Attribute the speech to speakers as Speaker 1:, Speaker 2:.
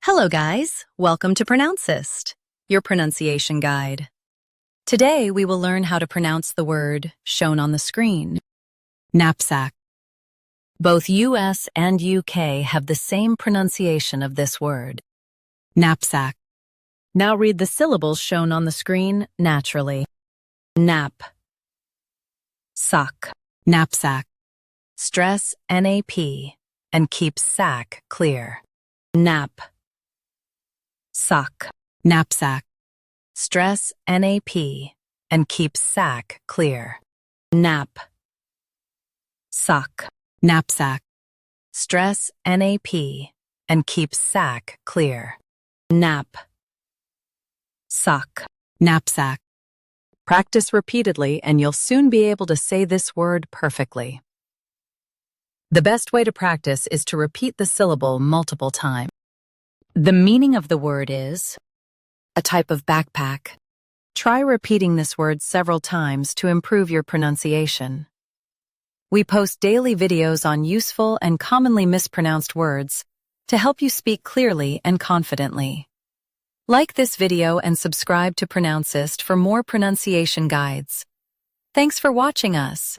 Speaker 1: Hello guys, welcome to Pronouncist, your pronunciation guide. Today we will learn how to pronounce the word shown on the screen, knapsack. Both US and UK have the same pronunciation of this word, knapsack. Now read the syllables shown on the screen naturally. Nap, sock, knapsack. Stress NAP and keep sack clear. Nap, sock, knapsack. Stress NAP and keep sack clear. Nap, sock, knapsack. Stress NAP and keep sack clear. Nap, sock, knapsack. Practice repeatedly and you'll soon be able to say this word perfectly. The best way to practice is to repeat the syllable multiple times. The meaning of the word is a type of backpack. Try repeating this word several times to improve your pronunciation. We post daily videos on useful and commonly mispronounced words to help you speak clearly and confidently. Like this video and subscribe to Pronouncist for more pronunciation guides. Thanks for watching us.